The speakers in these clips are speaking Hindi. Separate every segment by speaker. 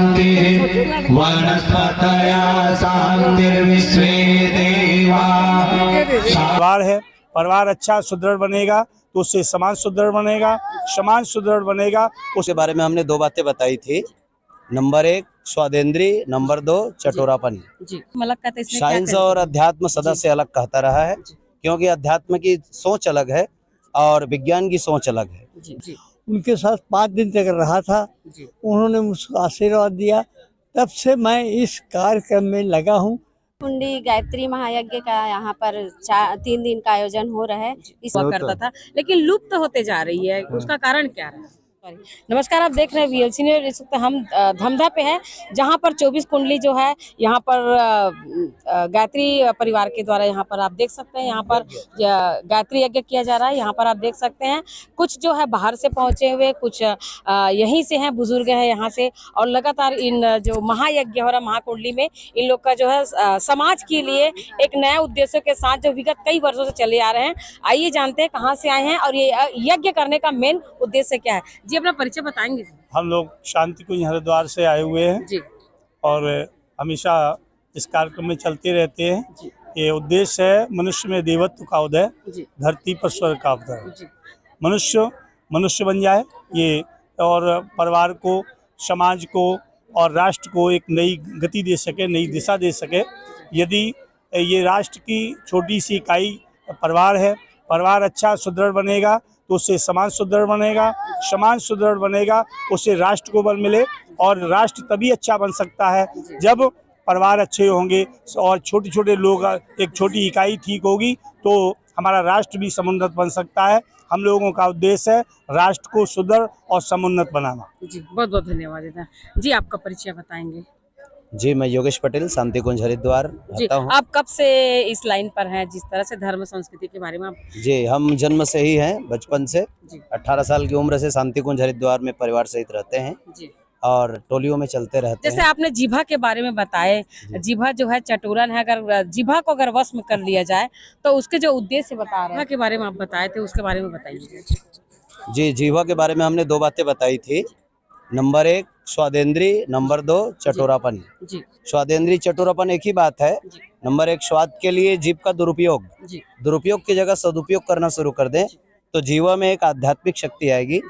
Speaker 1: शान्तिः वनस्पतयः शान्तिर्विश्वे देवा।
Speaker 2: परिवार है, परिवार अच्छा सुदृढ़ बनेगा तो उससे समाज सुदृढ़ बनेगा, समाज सुदृढ़ बनेगा।
Speaker 3: उसके बारे में हमने दो बातें बताई थी। Number 1 स्वादेंद्री, number 2 चटोरापन।
Speaker 4: जी अलग कहते हैं,
Speaker 3: साइंस और अध्यात्म सदा से अलग कहता रहा है, क्योंकि अध्यात्म की सोच अलग है और विज्ञान की सोच अलग है।
Speaker 4: जी
Speaker 5: उनके साथ 5 दिन तक रहा था। उन्होंने मुझको आशीर्वाद दिया, तब से मैं इस कार्यक्रम में लगा हूँ।
Speaker 6: कुंडी गायत्री महायज्ञ का यहाँ पर 3 दिन का आयोजन हो रहा है।
Speaker 4: इस वक्त करता था, लेकिन लुप्त होते जा रही है, उसका कारण क्या है? नमस्कार, आप देख रहे हैं VLC न्यूज़। इस वक्त हम धमधा पे हैं, जहां पर 24 कुंडली जो है यहाँ पर गायत्री परिवार के द्वारा यहाँ पर आप देख सकते हैं, यहाँ पर गायत्री यज्ञ किया जा रहा है। यहाँ पर आप देख सकते हैं कुछ जो है बाहर से पहुंचे हुए, कुछ यहीं से हैं, बुजुर्ग हैं यहाँ से, और लगातार इन जो महायज्ञ हो रहा है महाकुंडली में, इन लोग का जो है समाज के लिए एक नया उद्देश्य के साथ जो विगत कई वर्षों से चले आ रहे हैं। आइए जानते हैं कहाँ से आए हैं और ये यज्ञ करने का मेन उद्देश्य क्या है। जी अपना परिचय बताएंगे?
Speaker 2: हम लोग शांति कुंज हरिद्वार से आए हुए हैं
Speaker 4: जी, और
Speaker 2: हमेशा इस कार्यक्रम में चलते रहते हैं। ये उद्देश्य है मनुष्य में देवत्व का उदय, धरती पर स्वर्ग का उदय। मनुष्य बन जाए ये, और परिवार को, समाज को और राष्ट्र को एक नई गति दे सके, नई दिशा दे सके। यदि ये राष्ट्र की छोटी सी इकाई परिवार है, परिवार अच्छा सुदृढ़ बनेगा तो उससे समाज सुदृढ़ बनेगा, समाज सुदृढ़ बनेगा उससे राष्ट्र को बल मिले, और राष्ट्र तभी अच्छा बन सकता है जब परिवार अच्छे होंगे और छोटे छोटे लोग, एक छोटी इकाई ठीक होगी तो हमारा राष्ट्र भी समुन्नत बन सकता है। हम लोगों का उद्देश्य है राष्ट्र को सुदृढ़ और समुन्नत बनाना।
Speaker 4: जी बहुत बहुत धन्यवाद। जी आपका परिचय बताएंगे?
Speaker 3: जी मैं योगेश पटेल, शांति कुंज हरिद्वार रहता हूँ।
Speaker 4: आप कब से इस लाइन पर हैं, जिस तरह से धर्म संस्कृति के बारे में आप?
Speaker 3: जी हम जन्म से ही हैं, बचपन से 18 साल की उम्र से शांति कुंज हरिद्वार में परिवार सहित रहते हैं
Speaker 4: जी,
Speaker 3: और टोलियों में चलते रहते
Speaker 4: जैसे
Speaker 3: हैं।
Speaker 4: आपने जीभा के बारे में बताए, जीभा जो है चटुरन है, अगर जीभा को अगर वश में कर लिया जाए तो उसके जो उद्देश्य बता रहे हैं के बारे में आप बताए थे, उसके बारे में बताइए।
Speaker 3: जी जीवा के बारे में हमने दो बातें बताई थी। Number 1 स्वादेंद्री, number 2 चटोरापन।
Speaker 4: जी
Speaker 3: स्वादेंद्री चटोरापन एक ही बात है। नंबर 1 स्वाद के लिए जीभ का दुरुपयोग, दुरुपयोग की जगह सदुपयोग करना शुरू कर दें तो जीवा में एक आध्यात्मिक शक्ति आएगी,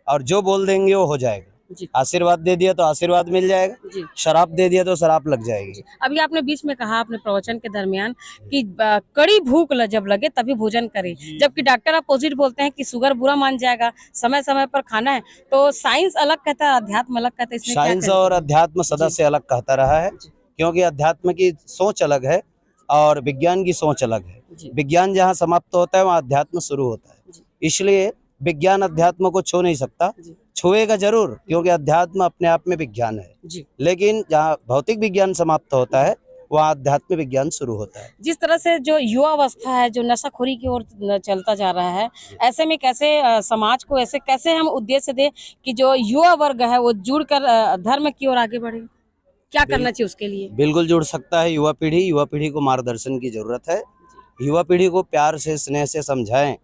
Speaker 3: और जो बोल देंगे वो हो जाएगा। आशीर्वाद दे दिया तो आशीर्वाद मिल जाएगा, शराब दे दिया तो शराब लग जाएगी।
Speaker 4: अभी आपने बीच में कहा अपने प्रवचन के दरमियान कि कड़ी भूख जब लगे तभी भोजन करें, जबकि डॉक्टर अपोजिट बोलते हैं कि शुगर बुरा मान जाएगा, समय समय पर खाना है। तो साइंस अलग कहता है, अध्यात्म अलग कहता है।
Speaker 3: साइंस और अध्यात्म सदा से अलग कहता रहा है, क्योंकि अध्यात्म की सोच अलग है और विज्ञान की सोच अलग है। विज्ञान जहाँ समाप्त होता है वहाँ अध्यात्म शुरू होता है, इसलिए विज्ञान अध्यात्म को छू नहीं सकता। छुएगा जरूर, क्योंकि अध्यात्म अपने आप में विज्ञान है, लेकिन जहाँ भौतिक विज्ञान समाप्त होता है वहाँ अध्यात्म विज्ञान शुरू होता है।
Speaker 4: जिस तरह से जो युवा अवस्था है जो नशाखोरी की ओर चलता जा रहा है, ऐसे में कैसे समाज को ऐसे कैसे हम उद्देश्य दें कि जो युवा वर्ग है वो जुड़कर धर्म की ओर आगे बढ़े? क्या करना चाहिए उसके लिए?
Speaker 3: बिल्कुल जुड़ सकता है युवा पीढ़ी को मार्गदर्शन की जरूरत है। युवा पीढ़ी को प्यार से, स्नेह से समझाएं,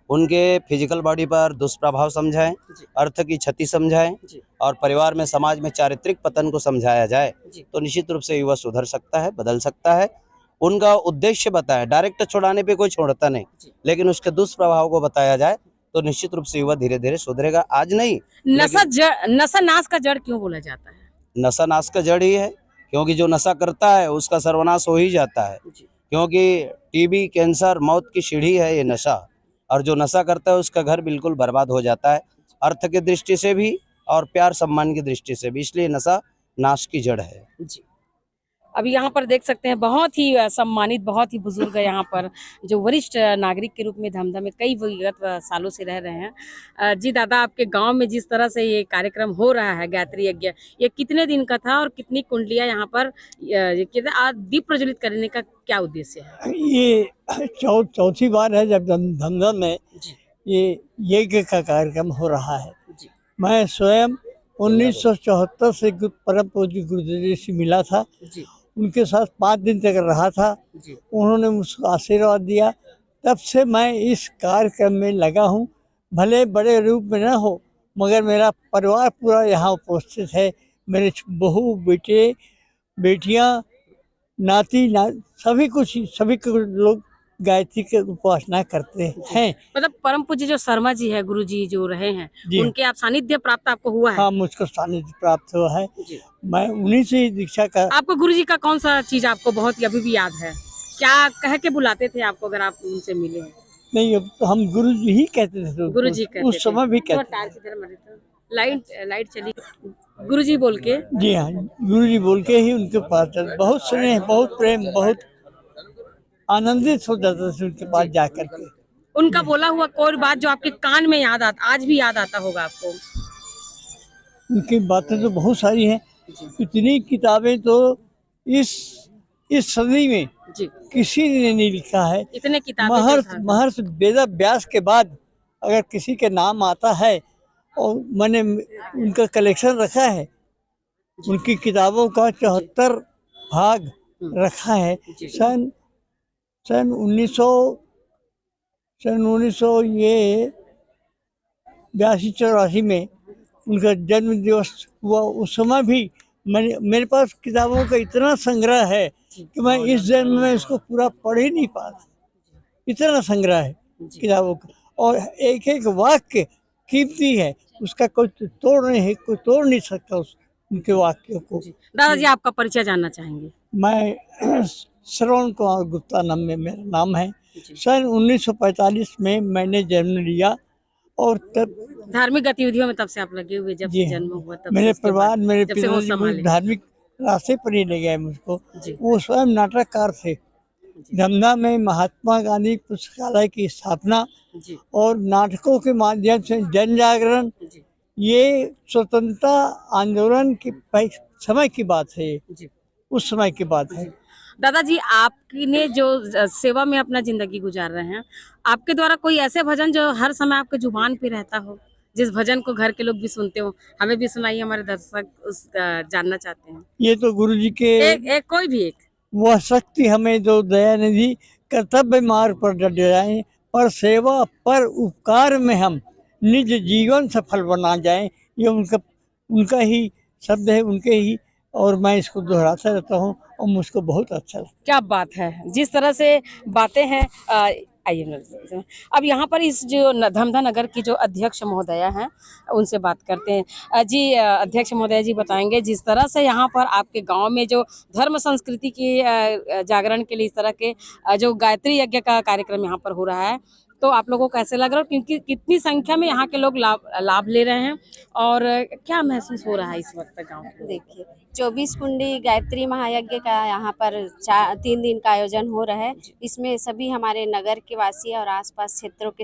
Speaker 3: उनके फिजिकल बॉडी पर दुष्प्रभाव समझाएं, अर्थ की क्षति समझाएं, और परिवार में, समाज में चारित्रिक पतन को समझाया जाए तो निश्चित रूप से युवा सुधर सकता है, बदल सकता है। उनका उद्देश्य बताएं, डायरेक्ट छुड़ाने पे कोई छोड़ता नहीं, लेकिन उसके दुष्प्रभाव को बताया जाए तो निश्चित रूप से युवा धीरे धीरे सुधरेगा। आज नहीं,
Speaker 4: नशा नाश का जड़ क्यों बोला जाता है?
Speaker 3: नशा नाश का जड़ ही है, क्योंकि जो नशा करता है उसका सर्वनाश हो ही जाता है, क्योंकि टीबी, कैंसर, मौत की सीढ़ी है ये नशा, और जो नशा करता है उसका घर बिल्कुल बर्बाद हो जाता है, अर्थ की दृष्टि से भी और प्यार सम्मान की दृष्टि से भी। इसलिए नशा नाश की जड़ है।
Speaker 4: जी अभी यहाँ पर देख सकते हैं बहुत ही सम्मानित, बहुत ही बुजुर्ग यहाँ पर जो वरिष्ठ नागरिक के रूप में धमधा में कई विगत सालों से रह रहे हैं। जी दादा, आपके गांव में जिस तरह से ये कार्यक्रम हो रहा है गायत्री यज्ञ, ये कितने दिन का था और कितनी कुंडलियाँ यहाँ पर दीप प्रज्वलित करने का क्या उद्देश्य है?
Speaker 5: ये चौथी बार है जब धमधा में ये यज्ञ का कार्यक्रम हो रहा है। मैं स्वयं 1974 से परम पूज्य गुरुदेव जी से मिला था, उनके साथ 5 दिन तक रहा था। उन्होंने मुझको आशीर्वाद दिया, तब से मैं इस कार्यक्रम में लगा हूँ। भले बड़े रूप में न हो, मगर मेरा परिवार पूरा यहाँ उपस्थित है, मेरे बहू, बेटे, बेटियां, नाती सभी को लोग गायत्री की उपासना करते हैं।
Speaker 4: मतलब परम पूज्य जो शर्मा जी है, गुरु जी जो रहे हैं,
Speaker 5: जी
Speaker 4: उनके आप सानिध्य प्राप्त आपको हुआ है?
Speaker 5: हाँ, मुझको सानिध्य प्राप्त हुआ है।
Speaker 4: जी।
Speaker 5: मैं उन्हीं से ही दीक्षा का।
Speaker 4: आपको गुरु जी का कौन सा चीज आपको बहुत अभी भी याद है? क्या कह के बुलाते थे आपको अगर आप उनसे मिले हैं?
Speaker 5: नहीं, अब तो हम गुरु जी ही कहते थे तो
Speaker 4: गुरु जी कहते
Speaker 5: उस समय भी कहते
Speaker 4: थे। लाइट चली। गुरु जी बोल के।
Speaker 5: जी हाँ, गुरु जी बोल के ही उनके पास चल। बहुत स्नेह, बहुत प्रेम, बहुत आनंदित हो जाता था उनके पास जाकर के।
Speaker 4: उनका बोला हुआ कोई बात जो आपके कान में याद आता, आज भी याद आता होगा आपको?
Speaker 5: उनकी बातें तो बहुत सारी हैं। इतनी किताबें तो इस सदी में
Speaker 4: जी।
Speaker 5: किसी ने नहीं लिखा है।
Speaker 4: इतने किताबें
Speaker 5: महर्षि वेद व्यास के बाद अगर किसी के नाम आता है, और मैंने उनका कलेक्शन रखा है, उनकी किताबों का 74 भाग रखा है। सन 1900 ये 82-84 में उनका जन्म दिवस हुआ। उस समय भी मेरे पास किताबों का इतना संग्रह है कि मैं इस जन्म में इसको पूरा पढ़ ही नहीं पाता। इतना संग्रह है किताबों का, और एक एक वाक्य कीमती है, उसका कोई तोड़ नहीं सकता उनके वाक्यों को।
Speaker 4: दादाजी आपका परिचय जानना चाहेंगे?
Speaker 5: मैं श्रवण कुमार गुप्ता नाम में मेरा नाम है। सन 1945 में मैंने जन्म लिया, और तब
Speaker 4: धार्मिक गतिविधियों में तब से आप लगे हुए, जब से जन्म हुआ तब
Speaker 5: मेरे परिवार, मेरे
Speaker 4: जब से होश
Speaker 5: पिताजी
Speaker 4: संभाले।
Speaker 5: धार्मिक रास्ते पर ही ले गए मुझको।
Speaker 4: जी।
Speaker 5: वो स्वयं नाटककार थे। धमधा में महात्मा गांधी पुस्तकालय की स्थापना
Speaker 4: जी।
Speaker 5: और नाटकों के माध्यम से जन जागरण,
Speaker 4: जी।
Speaker 5: ये स्वतंत्रता आंदोलन की समय की बात है।
Speaker 4: जी।
Speaker 5: उस समय की बात है।
Speaker 4: दादाजी आपने जो सेवा में अपना जिंदगी गुजार रहे हैं, आपके द्वारा कोई ऐसे भजन जो हर समय आपके जुबान पे रहता हो, जिस भजन को घर के लोग भी सुनते हो, हमें भी सुनाइए, हमारे दर्शक उस जानना चाहते हैं।
Speaker 5: ये तो गुरु जी के
Speaker 4: एक कोई भी एक।
Speaker 5: वह शक्ति हमें दो दयानिधि, कर्तव्य मार्ग पर डट जाएं, पर सेवा पर उपकार में हम निज जीवन सफल बना जाएं। ये उनका ही शब्द है, उनके ही, और मैं इसको दोहराता रहता हूँ और मुझको बहुत अच्छा लगता है।
Speaker 4: क्या बात है, जिस तरह से बातें हैं। आइए अब यहाँ पर इस जो धमधा नगर की जो अध्यक्ष महोदया हैं, उनसे बात करते हैं। जी अध्यक्ष महोदया जी बताएंगे, जिस तरह से यहाँ पर आपके गांव में जो धर्म संस्कृति की जागरण के लिए इस तरह के जो गायत्री यज्ञ का कार्यक्रम यहाँ पर हो रहा है, तो आप लोगों को कैसे लग रहा है, क्योंकि कितनी संख्या में यहाँ के लोग लाभ ले रहे हैं, और क्या महसूस हो रहा है इस वक्त गाँव में?
Speaker 6: देखिए, 24 कुंडी गायत्री महायज्ञ का यहाँ पर 3 दिन का आयोजन हो रहा है। इसमें सभी हमारे नगर के वासी और आसपास क्षेत्रों के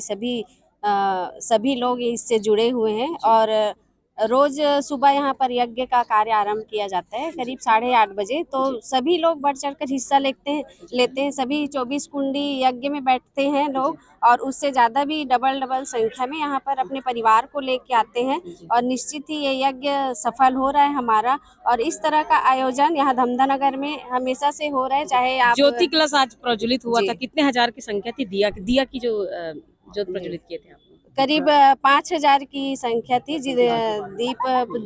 Speaker 6: सभी लोग इससे जुड़े हुए हैं, और रोज सुबह यहाँ पर यज्ञ का कार्य आरंभ किया जाता है करीब 8:30 बजे। तो सभी लोग बढ़ चढ़कर हिस्सा लेते हैं। सभी 24 कुंडी यज्ञ में बैठते हैं लोग, और उससे ज़्यादा भी डबल संख्या में यहाँ पर अपने परिवार को लेके आते हैं, और निश्चित ही ये यज्ञ सफल हो रहा है हमारा। और इस तरह का आयोजन यहाँ धमधा नगर में हमेशा से हो रहा है। चाहे आप
Speaker 4: ज्योति कलश आज प्रज्वलित हुआ था, कितने हजार की संख्या थी? दिया की जो ज्योत प्रज्वलित किए थे आप?
Speaker 6: करीब 5000 की संख्या थी। दीप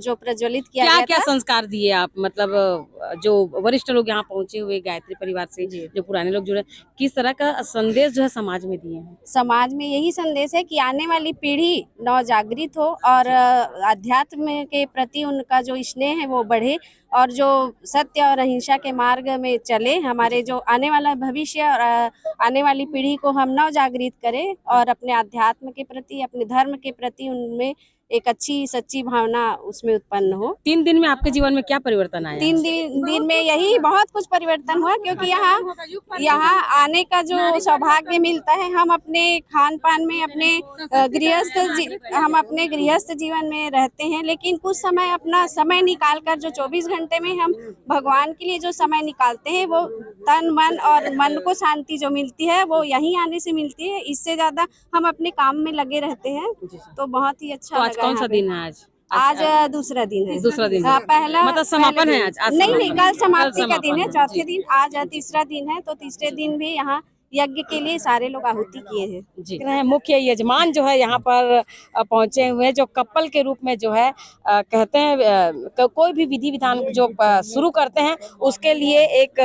Speaker 6: जो प्रज्वलित किया गया
Speaker 4: क्या
Speaker 6: था।
Speaker 4: संस्कार दिए आप, मतलब जो वरिष्ठ लोग यहाँ पहुंचे हुए गायत्री परिवार से, जो पुराने लोग जुड़े, किस तरह का संदेश जो है समाज में दिए हैं?
Speaker 6: समाज में यही संदेश है कि आने वाली पीढ़ी नवजागृत हो, और अध्यात्म के प्रति उनका जो स्नेह है वो बढ़े, और जो सत्य और अहिंसा के मार्ग में चले। हमारे जो आने वाला भविष्य और आने वाली पीढ़ी को हम नवजागृत करें, और अपने अध्यात्म के प्रति, अपने धर्म के प्रति उनमें एक अच्छी सच्ची भावना उसमें उत्पन्न हो।
Speaker 4: 3 दिन में आपके जीवन में क्या परिवर्तन आया?
Speaker 6: 3 दिन में यही बहुत कुछ परिवर्तन हुआ, क्योंकि यहाँ आने का जो सौभाग्य मिलता है, हम अपने खान पान में हम अपने गृहस्थ जीवन में रहते हैं, लेकिन कुछ समय अपना समय निकाल कर, जो 24 घंटे में हम भगवान के लिए जो समय निकालते हैं, वो तन मन और मन को शांति जो मिलती है वो यहीं आने से मिलती है। इससे ज्यादा हम अपने काम में लगे रहते हैं, तो बहुत ही अच्छा।
Speaker 4: तो आज कौन सा दिन है?
Speaker 6: आज दूसरा दिन है।
Speaker 4: दूसरा दिन
Speaker 6: है। पहला
Speaker 4: मतलब समापन है आज?
Speaker 6: नहीं, कल समाप्ति का दिन है। चौथे दिन आज तीसरा दिन है। तो तीसरे दिन भी यहाँ यज्ञ के लिए सारे लोग आहुति किए हैं।
Speaker 4: जी मुख्य यजमान जो है यहाँ पर पहुंचे हुए हैं, जो कपल के रूप में जो है कहते हैं कोई भी विधि विधान जो शुरू करते हैं उसके लिए एक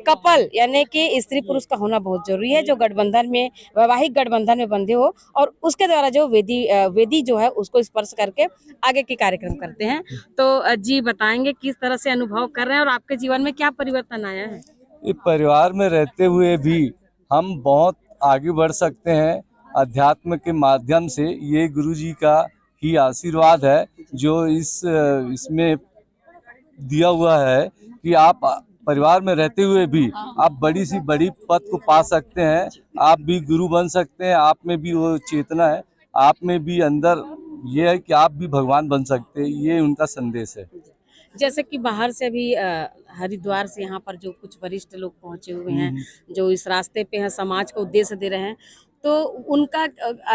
Speaker 4: कपल यानी कि स्त्री पुरुष का होना बहुत जरूरी है, जो गठबंधन में वैवाहिक गठबंधन में बंधे हो और उसके द्वारा जो वेदी जो है उसको स्पर्श करके आगे के कार्यक्रम करते हैं। तो जी बताएंगे किस तरह से अनुभव कर रहे हैं और आपके जीवन में क्या परिवर्तन आया है?
Speaker 7: इस परिवार में रहते हुए भी हम बहुत आगे बढ़ सकते हैं अध्यात्म के माध्यम से। ये गुरु जी का ही आशीर्वाद है जो इसमें दिया हुआ है कि आप परिवार में रहते हुए भी आप बड़ी सी बड़ी पद को पा सकते हैं, आप भी गुरु बन सकते हैं। आप में भी वो चेतना है, आप में भी अंदर ये है कि आप भी भगवान बन सकते हैं। ये उनका संदेश है।
Speaker 4: जैसे कि बाहर से भी हरिद्वार से यहाँ पर जो कुछ वरिष्ठ लोग पहुंचे हुए हैं, जो इस रास्ते पे हैं, समाज को उद्देश्य दे रहे हैं, तो उनका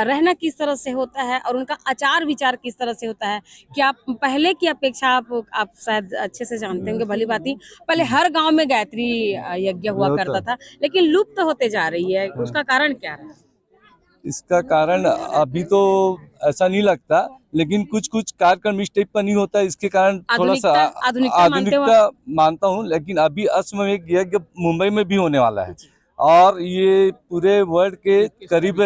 Speaker 4: रहना किस तरह से होता है और उनका आचार विचार किस तरह से होता है? क्या पहले की अपेक्षा आप शायद अच्छे से जानते होंगे, भली बात ही पहले हर गांव में गायत्री यज्ञ हुआ करता था, लेकिन लुप्त होते जा रही है, उसका कारण क्या है?
Speaker 7: इसका कारण अभी तो ऐसा नहीं लगता, लेकिन कुछ कुछ कार्यक्रम इस टाइप का नहीं होता, इसके कारण थोड़ा सा आधुनिकता मानता हूँ। लेकिन अभी अश्वमेध यज्ञ मुंबई में भी होने वाला है और ये पूरे वर्ल्ड के करीब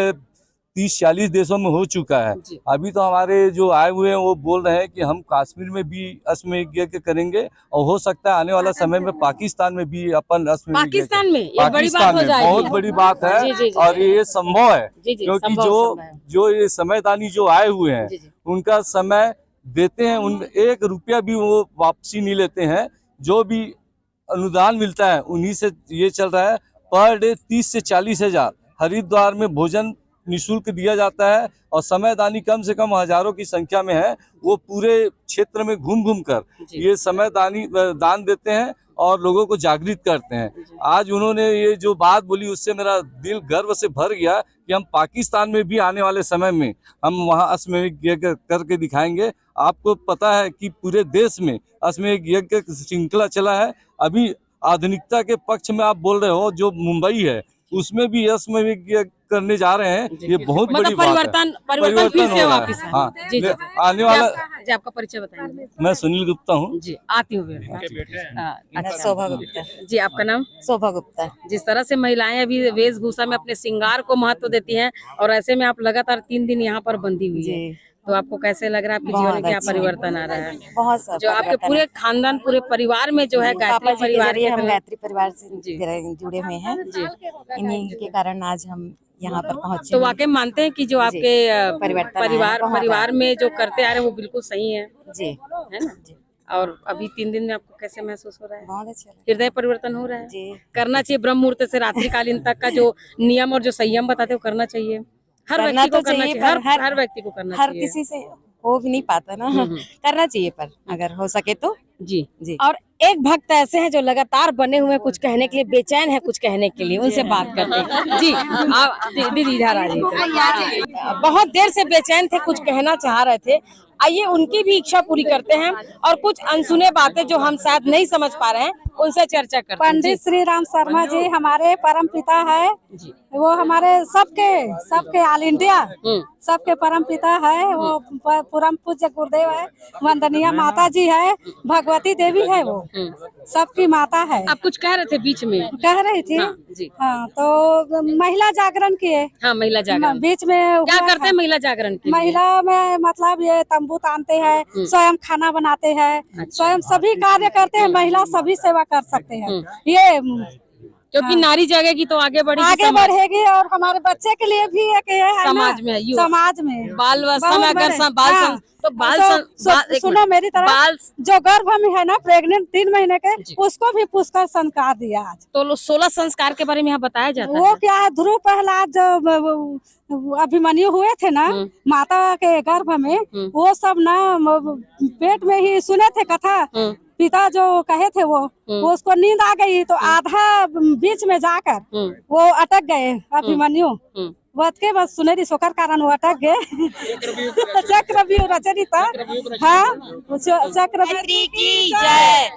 Speaker 7: 30-40 देशों में हो चुका है। अभी तो हमारे जो आए हुए हैं वो बोल रहे हैं कि हम कश्मीर में भी अश्वमेध यज्ञ करेंगे और हो सकता है आने वाला समय में पाकिस्तान में भी अपन
Speaker 4: पाकिस्तान में ये बड़ी बात हो जाएगी।
Speaker 7: बहुत बड़ी बात है और ये संभव है क्योंकि जो ये समयदानी जो आए हुए हैं उनका समय देते हैं, उन 1 रुपया भी वो वापसी नहीं लेते हैं। जो भी अनुदान मिलता है उन्हीं से ये चल रहा है। पर डे 30 से 40 हजार हरिद्वार में भोजन निःशुल्क दिया जाता है और समयदानी कम से कम हजारों की संख्या में है। वो पूरे क्षेत्र में घूम घूम कर ये समयदानी दान देते हैं और लोगों को जागृत करते हैं। आज उन्होंने ये जो बात बोली उससे मेरा दिल गर्व से भर गया कि हम पाकिस्तान में भी आने वाले समय में हम वहाँ अश्वमेध यज्ञ करके दिखाएंगे। आपको पता है कि पूरे देश में अश्वमेध यज्ञ श्रृंखला चला है। अभी आधुनिकता के पक्ष में आप बोल रहे हो, जो मुंबई है उसमें भी अश्वमेध यज्ञ करने जा रहे हैं। ये बहुत बड़ी
Speaker 4: परिवर्तन फिर से वापस है।
Speaker 7: हाँ,
Speaker 4: जी,
Speaker 7: आने वाला।
Speaker 4: जी आपका परिचय बताएंगे।
Speaker 7: मैं सुनील गुप्ता हूँ।
Speaker 4: जी आती हूँ।
Speaker 8: शोभा गुप्ता।
Speaker 4: जी आपका नाम?
Speaker 8: शोभा गुप्ता।
Speaker 4: जिस तरह से महिलाएं अभी वेशभूषा में अपने श्रृंगार को महत्व देती हैं और ऐसे में आप लगातार 3 दिन यहाँ पर बंदी हुई है, तो आपको कैसे लग रहा है? आपके जीवन में क्या परिवर्तन आ रहा है?
Speaker 8: बहुत
Speaker 4: जो आपके पूरे खानदान पूरे परिवार में जो है गायत्री परिवार के
Speaker 8: हम गायत्री परिवार से जुड़े हुए हैं, इन्हीं के कारण आज हम यहाँ पर पहुँचे।
Speaker 4: तो वाकई मानते हैं कि जो आपके परिवार में जो करते आ रहे हैं वो बिल्कुल सही है
Speaker 8: जी,
Speaker 4: है ना? और अभी 3 दिन में आपको कैसे महसूस हो रहा है?
Speaker 8: बहुत अच्छा,
Speaker 4: हृदय परिवर्तन हो रहा है
Speaker 8: जी। करना
Speaker 4: चाहिए। ब्रह्म मुहूर्त से रात्रिकालीन तक का जो नियम और जो संयम बताते हो करना चाहिए। हर व्यक्ति को करना चाहिए, हर व्यक्ति को करना चाहिए।
Speaker 8: हर किसी से हो भी नहीं पाता ना, करना चाहिए, पर अगर हो सके तो
Speaker 4: जी जी। और एक भक्त ऐसे हैं जो लगातार बने हुए कुछ कहने के लिए, बेचैन है कुछ कहने के लिए, उनसे बात करते हैं। जी आप दीदी इधर आ जाइए। बहुत देर से बेचैन थे, कुछ कहना चाह रहे थे, आइए उनकी भी इच्छा पूरी करते हैं और कुछ अनसुने बातें जो हम शायद नहीं समझ पा रहे हैं उनसे चर्चा करते हैं।
Speaker 9: पंडित श्री राम शर्मा जी हमारे परम पिता है, वो हमारे सबके ऑल इंडिया सबके परम पिता है। वो परम पूज्य गुरुदेव है, वंदनीय माता जी है, भगवती देवी है, वो सबकी माता है।
Speaker 4: आप कुछ कह रहे थे बीच में?
Speaker 9: कह रही थी हाँ, तो महिला जागरण किए।
Speaker 4: हाँ, महिला जागरण
Speaker 9: बीच में
Speaker 4: क्या करते हैं? महिला जागरण की
Speaker 9: महिला में मतलब ये तंबू तानते हैं, स्वयं खाना बनाते हैं, स्वयं सभी कार्य करते हैं। महिला सभी सेवा कर सकते हैं ये,
Speaker 4: क्योंकि नारी जागेगी तो आगे
Speaker 9: बढ़ेगी और हमारे बच्चे के लिए भी एक है
Speaker 4: समाज में
Speaker 9: बाल
Speaker 4: सुनो
Speaker 9: मेरी तरफ, जो गर्भ में है ना प्रेग्नेंट 3 महीने के, उसको भी पुष्कर संस्कार दिया आज।
Speaker 4: तो 16 संस्कार के बारे में यहाँ बताया जाता है।
Speaker 9: वो क्या है, ध्रुव प्रहलाद जो अभिमन्यु हुए थे ना माता के गर्भ में, वो सब ना पेट में ही सुने थे कथा, पिता जो कहे थे वो उसको नींद आ गई तो आधा बीच में जाकर वो अटक गए अभिमन्यु। वध के बस सुनेरी सोकर कारण वो अटक गए। चक्रव्यूह रचरिता, हाँ चक्रव्यूह की जय।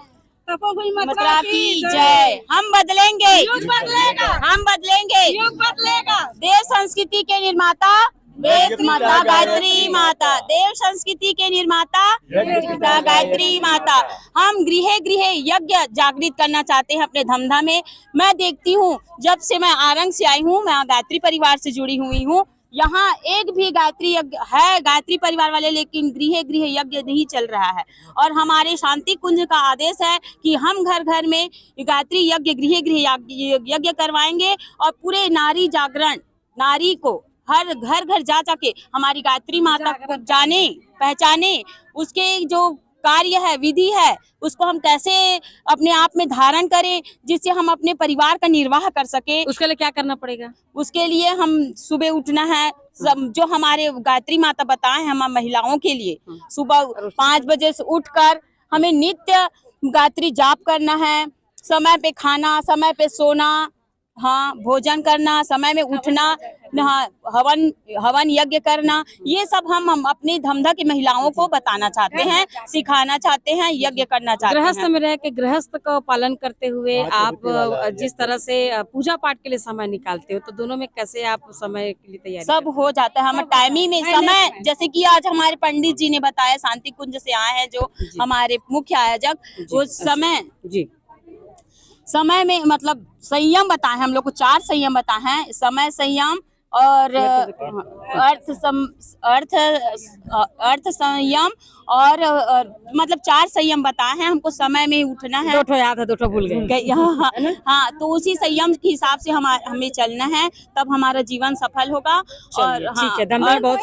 Speaker 9: तपोभूमि
Speaker 10: मथुरा की जय। हम बदलेंगे,
Speaker 9: युग बदलेगा,
Speaker 10: हम बदलेंगे।
Speaker 9: युग बदलेगा।
Speaker 10: देव संस्कृति के निर्माता वेद माता गायत्री माता, देव संस्कृति के निर्माता पिता गायत्री माता। हम गृह गृह यज्ञ जागृत करना चाहते हैं अपने धमधा में। मैं देखती हूँ जब से मैं आरंग से आई हूँ, मैं गायत्री परिवार से जुड़ी हुई हूँ, यहाँ एक भी गायत्री यज्ञ है गायत्री परिवार वाले, लेकिन गृह गृह यज्ञ नहीं चल रहा है। और हमारे शांति कुंज का आदेश है कि हम घर घर में गायत्री यज्ञ गृह गृह यज्ञ करवाएंगे और पूरे नारी जागरण, नारी को हर घर घर जा जाके हमारी गायत्री माता को जाने पहचाने, उसके जो कार्य है, विधि है, उसको हम कैसे अपने आप में धारण करें जिससे हम अपने परिवार का निर्वाह कर सके।
Speaker 4: उसके लिए क्या करना पड़ेगा? उसके
Speaker 10: लिए हम सुबह उठना है, जो हमारे गायत्री माता बताए हम महिलाओं के लिए, सुबह 5 बजे से उठकर हमें नित्य गायत्री जाप करना है, समय पे खाना, समय पे सोना, हाँ भोजन करना, समय में उठना, हाँ हवन यज्ञ करना, ये सब हम अपनी धमधा की महिलाओं को बताना चाहते हैं, सिखाना चाहते हैं, यज्ञ करना चाहते हैं।
Speaker 4: गृहस्थ में रह के गृहस्थ का पालन करते हुए आप जिस तरह से पूजा पाठ के लिए समय निकालते हो, तो दोनों में कैसे आप समय के लिए तैयारी?
Speaker 10: सब हो जाता है, हम टाइमिंग में समय, जैसे कि आज हमारे पंडित जी ने बताया, शांति कुंज से आए हैं जो हमारे मुख्य आयोजक, वो समय में मतलब संयम बताए, हम लोग को 4 संयम बताए हैं, समय संयम और अर्थ संयम और मतलब 4 संयम बताए हैं हमको। समय में उठना है,
Speaker 4: 2 याद है, 2 भूल गए।
Speaker 10: हाँ, तो उसी संयम के हिसाब से हमें चलना है, तब हमारा जीवन सफल होगा। और
Speaker 4: ठीक है, धन्यवाद। बहुत